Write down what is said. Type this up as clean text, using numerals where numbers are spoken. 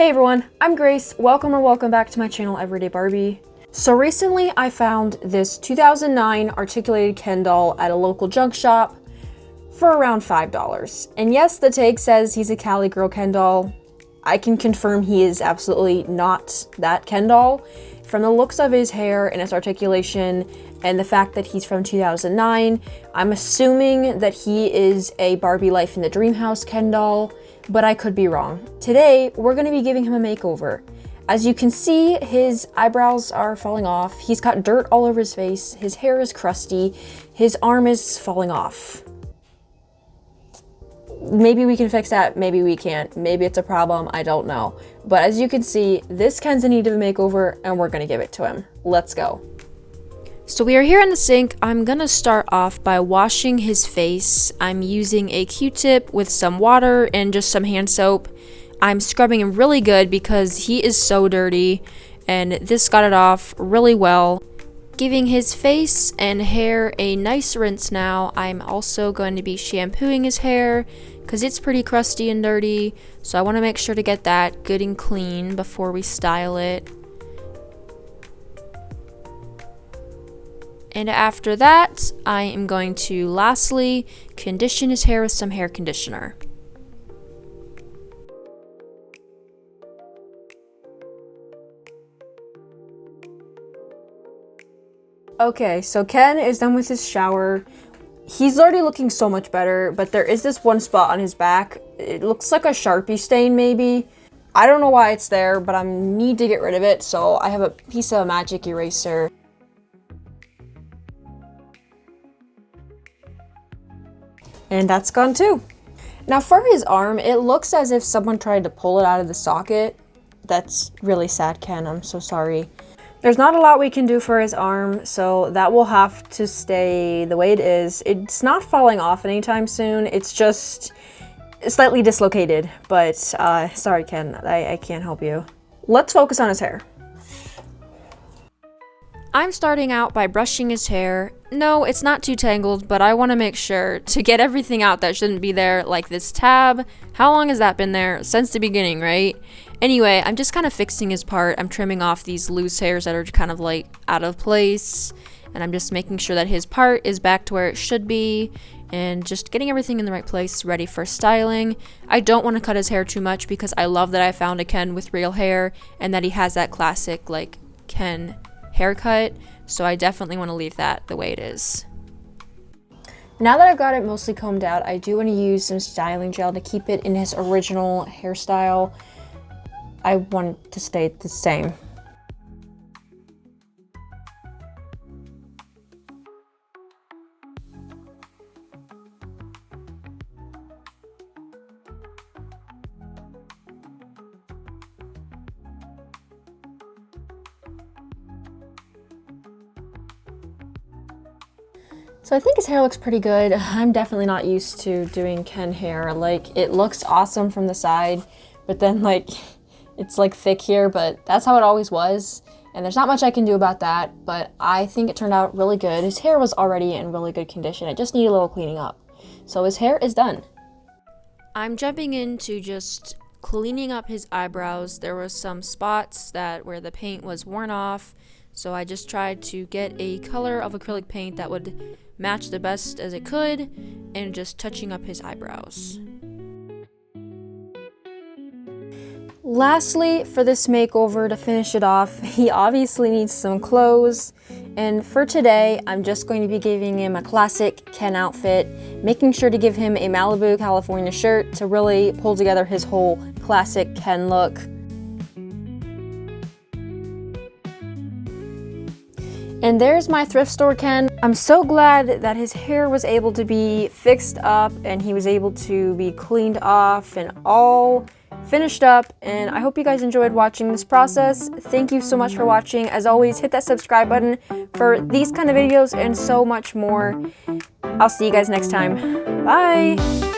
Hey everyone, I'm Grace. Welcome or welcome back to my channel, Everyday Barbie. So recently I found this 2009 articulated Ken doll at a local junk shop for around $5. And yes, the tag says he's a Cali girl Ken doll. I can confirm he is absolutely not that Ken doll. From the looks of his hair and its articulation and the fact that he's from 2009, I'm assuming that he is a Barbie Life in the Dream House Ken doll, but I could be wrong. Today, we're going to be giving him a makeover. As you can see, his eyebrows are falling off, he's got dirt all over his face, his hair is crusty, his arm is falling off. Maybe we can fix that, maybe we can't, maybe it's a problem, I don't know. But as you can see, this Ken's in need of a makeover and we're gonna give it to him. Let's go. So we are here in the sink. I'm gonna start off by washing his face. I'm using a Q-tip with some water and just some hand soap. I'm scrubbing him really good because he is so dirty, and this got it off really well. Giving his face and hair a nice rinse now. I'm also going to be shampooing his hair because it's pretty crusty and dirty, so I want to make sure to get that good and clean before we style it. And after that, I am going to lastly condition his hair with some hair conditioner. Okay, so Ken is done with his shower. He's already looking so much better, but there is this one spot on his back. It looks like a Sharpie stain maybe. I don't know why it's there, but I need to get rid of it, so I have a piece of magic eraser. And that's gone too. Now for his arm, it looks as if someone tried to pull it out of the socket. That's really sad, Ken, I'm so sorry. There's not a lot we can do for his arm, so that will have to stay the way it is. It's not falling off anytime soon, it's just slightly dislocated, but sorry Ken, I can't help you. Let's focus on his hair. I'm starting out by brushing his hair. No, it's not too tangled, but I want to make sure to get everything out that shouldn't be there, like this tab. How long has that been there? Since the beginning, right? Anyway, I'm just kind of fixing his part. I'm trimming off these loose hairs that are kind of like out of place, and I'm just making sure that his part is back to where it should be, and just getting everything in the right place, ready for styling. I don't want to cut his hair too much because I love that I found a Ken with real hair and that he has that classic like Ken haircut, so I definitely want to leave that the way it is. Now that I've got it mostly combed out, I do want to use some styling gel to keep it in his original hairstyle. I want it to stay the same. So I think his hair looks pretty good. I'm definitely not used to doing Ken hair. Like, it looks awesome from the side, but then like, it's like thick here, but that's how it always was. And there's not much I can do about that, but I think it turned out really good. His hair was already in really good condition. It just needed a little cleaning up. So his hair is done. I'm jumping into just cleaning up his eyebrows. There were some spots where the paint was worn off, so I just tried to get a color of acrylic paint that would match the best as it could, and just touching up his eyebrows. Lastly, for this makeover, to finish it off, he obviously needs some clothes, and for today I'm just going to be giving him a classic Ken outfit, making sure to give him a Malibu, California shirt to really pull together his whole classic Ken look. And there's my thrift store Ken. I'm so glad that his hair was able to be fixed up and he was able to be cleaned off and all finished up, and I hope you guys enjoyed watching this process. Thank you so much for watching. As always, hit that subscribe button for these kind of videos and so much more. I'll see you guys next time. Bye!